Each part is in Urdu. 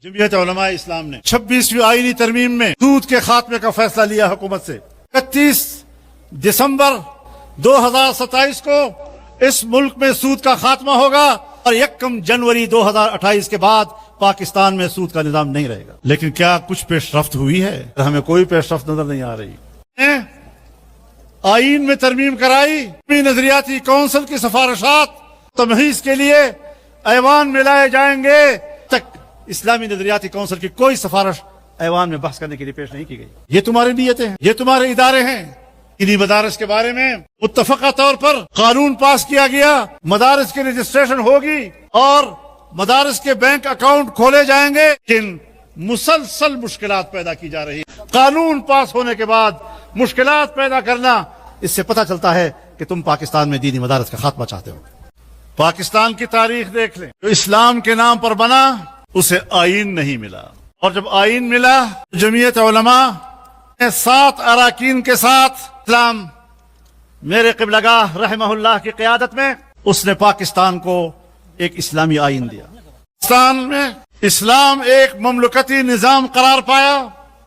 جمعیت علماء اسلام نے 26ویں آئینی ترمیم میں سود کے خاتمے کا فیصلہ لیا حکومت سے۔ 31 دسمبر 2027 کو اس ملک میں سود کا خاتمہ ہوگا اور 1 جنوری 2028 کے بعد پاکستان میں سود کا نظام نہیں رہے گا۔ لیکن کیا کچھ پیش رفت ہوئی ہے؟ ہمیں کوئی پیش رفت نظر نہیں آ رہی۔ آئین میں ترمیم کرائی، نظریاتی کونسل کی سفارشات تمہیز کے لیے ایوان میں لائے جائیں گے، تک اسلامی نظریاتی کونسل کی کوئی سفارش ایوان میں بحث کرنے کے لیے پیش نہیں کی گئی۔ یہ تمہاری نیتیں ہیں، یہ تمہارے ادارے ہیں۔ انہی مدارس کے بارے میں متفقہ طور پر قانون پاس کیا گیا، مدارس کی رجسٹریشن ہوگی اور مدارس کے بینک اکاؤنٹ کھولے جائیں گے، لیکن مسلسل مشکلات پیدا کی جا رہی ہیں۔ قانون پاس ہونے کے بعد مشکلات پیدا کرنا، اس سے پتہ چلتا ہے کہ تم پاکستان میں دینی مدارس کا خاتمہ چاہتے ہو۔ پاکستان کی تاریخ دیکھ لیں، جو اسلام کے نام پر بنا اسے آئین نہیں ملا، اور جب آئین ملا جمعیت علماء 7 اراکین کے ساتھ اسلام میرے قبلہ گاہ رحمہ اللہ کی قیادت میں اس نے پاکستان کو ایک اسلامی آئین دیا۔ پاکستان میں اسلام ایک مملکتی نظام قرار پایا،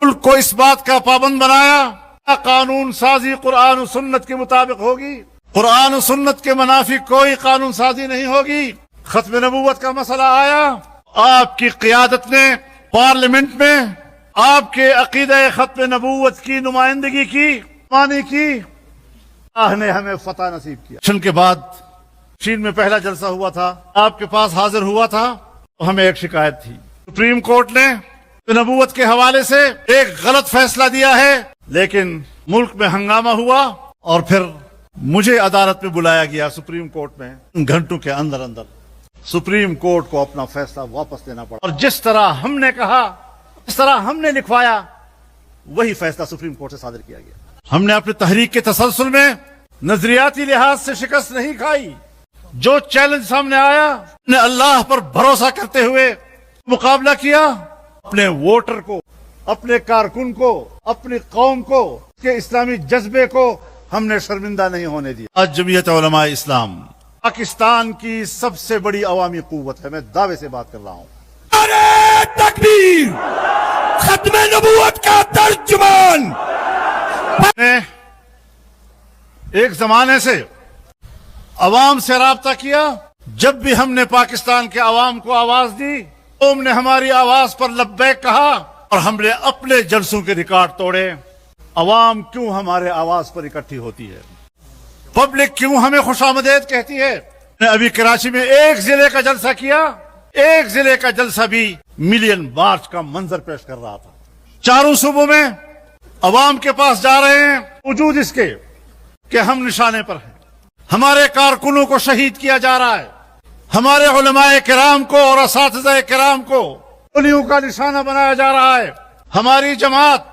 ملک کو اس بات کا پابند بنایا قانون سازی قرآن و سنت کے مطابق ہوگی، قرآن و سنت کے منافی کوئی قانون سازی نہیں ہوگی۔ ختم نبوت کا مسئلہ آیا، آپ کی قیادت نے پارلیمنٹ میں آپ کے عقیدہ ختم نبوت کی نمائندگی کی، مانی کی، اللہ نے ہمیں فتح نصیب کیا۔ الیکشن کے بعد چین میں پہلا جلسہ ہوا تھا، آپ کے پاس حاضر ہوا تھا، تو ہمیں ایک شکایت تھی، سپریم کورٹ نے نبوت کے حوالے سے ایک غلط فیصلہ دیا ہے، لیکن ملک میں ہنگامہ ہوا اور پھر مجھے عدالت میں بلایا گیا سپریم کورٹ میں، گھنٹوں کے اندر سپریم کورٹ کو اپنا فیصلہ واپس لینا پڑا، اور جس طرح ہم نے کہا، جس طرح ہم نے لکھوایا، وہی فیصلہ سپریم کورٹ سے صادر کیا گیا۔ ہم نے اپنی تحریک کے تسلسل میں نظریاتی لحاظ سے شکست نہیں کھائی، جو چیلنج سامنے آیا نے اللہ پر بھروسہ کرتے ہوئے مقابلہ کیا، اپنے ووٹر کو، اپنے کارکن کو، اپنی قوم کو، کے اسلامی جذبے کو ہم نے شرمندہ نہیں ہونے دیا۔ آج جمعیت علماء اسلام پاکستان کی سب سے بڑی عوامی قوت ہے، میں دعوے سے بات کر رہا ہوں۔ نعرہ تکبیر، ختم نبوت کا ترجمان۔ نے ایک زمانے سے عوام سے رابطہ کیا، جب بھی ہم نے پاکستان کے عوام کو آواز دی، قوم نے ہماری آواز پر لبیک کہا، اور ہم نے اپنے جلسوں کے ریکارڈ توڑے۔ عوام کیوں ہمارے آواز پر اکٹھی ہوتی ہے؟ پبلک کیوں ہمیں خوش آمدید کہتی ہے؟ میں ابھی کراچی میں ایک ضلع کا جلسہ کیا، ایک ضلع کا جلسہ بھی ملین مارچ کا منظر پیش کر رہا تھا۔ 4 صوبوں میں عوام کے پاس جا رہے ہیں، وجود اس کے کہ ہم نشانے پر ہیں، ہمارے کارکنوں کو شہید کیا جا رہا ہے، ہمارے علماء کرام کو اور اساتذہ کرام کو گولیوں کا نشانہ بنایا جا رہا ہے، ہماری جماعت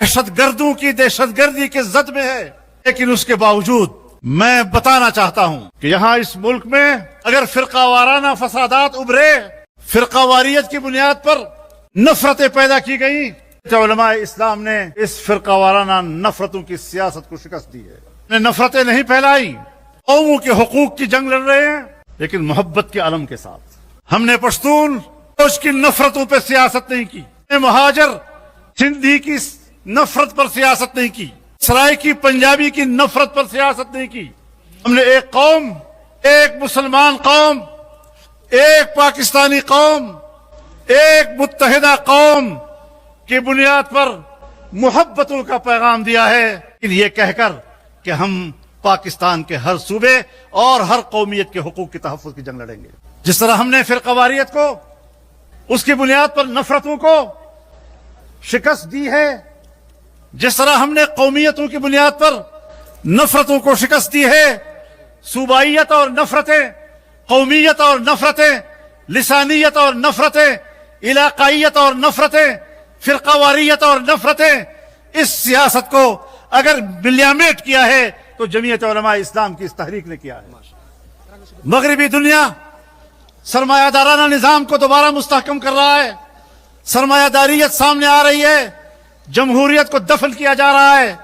دہشت گردوں کی دہشت گردی کے زد میں ہے۔ لیکن اس کے باوجود میں بتانا چاہتا ہوں کہ یہاں اس ملک میں اگر فرقہ وارانہ فسادات ابھرے، فرقہ واریت کی بنیاد پر نفرتیں پیدا کی گئیں، علماء اسلام نے اس فرقہ وارانہ نفرتوں کی سیاست کو شکست دی ہے۔ نفرتیں نہیں پھیلائی، قوموں کے حقوق کی جنگ لڑ رہے ہیں، لیکن محبت کے علم کے ساتھ۔ ہم نے پشتون فوج کی نفرتوں پہ سیاست نہیں کی، مہاجر سندھی کی نفرت پر سیاست نہیں کی، سرائے کی پنجابی کی نفرت پر سیاست نہیں کی۔ ہم نے ایک قوم، ایک مسلمان قوم، ایک پاکستانی قوم، ایک متحدہ قوم کی بنیاد پر محبتوں کا پیغام دیا ہے، یہ کہہ کر کہ ہم پاکستان کے ہر صوبے اور ہر قومیت کے حقوق کے تحفظ کی جنگ لڑیں گے۔ جس طرح ہم نے فرقہ واریت کو، اس کی بنیاد پر نفرتوں کو شکست دی ہے، جس طرح ہم نے قومیتوں کی بنیاد پر نفرتوں کو شکست دی ہے، صوبائیت اور نفرتیں، قومیت اور نفرتیں، لسانیت اور نفرتیں، علاقائیت اور نفرتیں، فرقہ واریت اور نفرتیں، اس سیاست کو اگر ملیامیٹ کیا ہے تو جمعیت علماء اسلام کی اس تحریک نے کیا ہے۔ مغربی دنیا سرمایہ دارانہ نظام کو دوبارہ مستحکم کر رہا ہے، سرمایہ داریت سامنے آ رہی ہے، جمہوریت کو دفن کیا جا رہا ہے،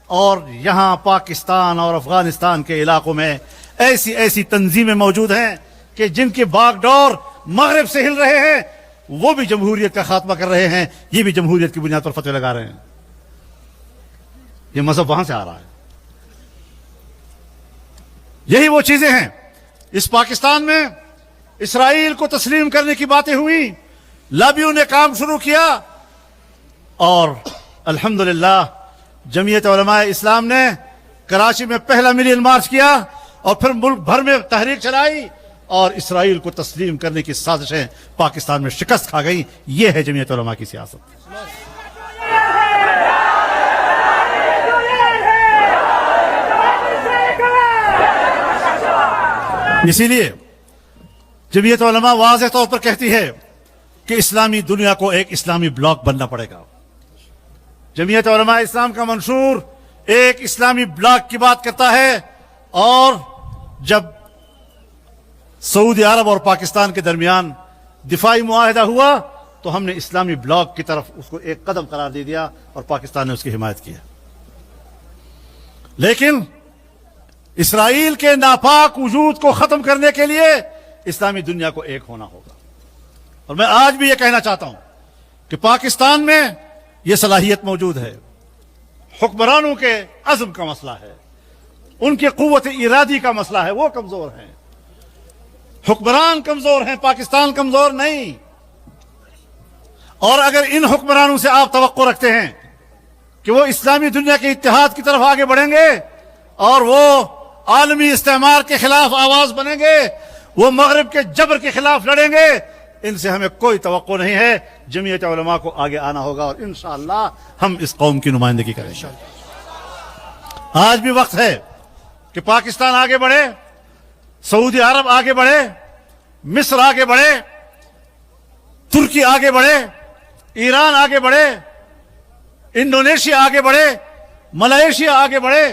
اور یہاں پاکستان اور افغانستان کے علاقوں میں ایسی تنظیمیں موجود ہیں کہ جن کی باغ ڈور مغرب سے ہل رہے ہیں، وہ بھی جمہوریت کا خاتمہ کر رہے ہیں, یہ بھی جمہوریت کی بنیاد پر فتوے لگا رہے ہیں. یہ مذہب وہاں سے آ رہا ہے. یہی وہ چیزیں ہیں. اس پاکستان میں اسرائیل کو تسلیم کرنے کی باتیں ہوئی, لابیوں نے کام شروع کیا, اور الحمدللہ جمعیت علماء اسلام نے کراچی میں پہلا ملین مارچ کیا, اور پھر ملک بھر میں تحریک چلائی, اور اسرائیل کو تسلیم کرنے کی سازشیں پاکستان میں شکست کھا گئی. یہ ہے جمعیت علماء کی سیاست. اسی لیے جمعیت علماء واضح طور پر کہتی ہے کہ اسلامی دنیا کو ایک اسلامی بلاک بننا پڑے گا. جمعیت علماء اسلام کا منشور ایک اسلامی بلاک کی بات کرتا ہے, اور جب سعودی عرب اور پاکستان کے درمیان دفاعی معاہدہ ہوا تو ہم نے اسلامی بلاک کی طرف اس کو ایک قدم قرار دے دیا, اور پاکستان نے اس کی حمایت کی. لیکن اسرائیل کے ناپاک وجود کو ختم کرنے کے لیے اسلامی دنیا کو ایک ہونا ہوگا. اور میں آج بھی یہ کہنا چاہتا ہوں کہ پاکستان میں یہ صلاحیت موجود ہے. حکمرانوں کے عزم کا مسئلہ ہے, ان کی قوت ارادی کا مسئلہ ہے, وہ کمزور ہیں. حکمران کمزور ہیں, پاکستان کمزور نہیں. اور اگر ان حکمرانوں سے آپ توقع رکھتے ہیں کہ وہ اسلامی دنیا کے اتحاد کی طرف آگے بڑھیں گے, اور وہ عالمی استعمار کے خلاف آواز بنیں گے, وہ مغرب کے جبر کے خلاف لڑیں گے, ان سے ہمیں کوئی توقع نہیں ہے. جمعیت علماء کو آگے آنا ہوگا, اور انشاءاللہ ہم اس قوم کی نمائندگی کریں گے. آج بھی وقت ہے کہ پاکستان آگے بڑھے, سعودی عرب آگے بڑھے, مصر آگے بڑھے, ترکی آگے بڑھے, ایران آگے بڑھے, انڈونیشیا آگے بڑھے, ملائیشیا آگے بڑھے,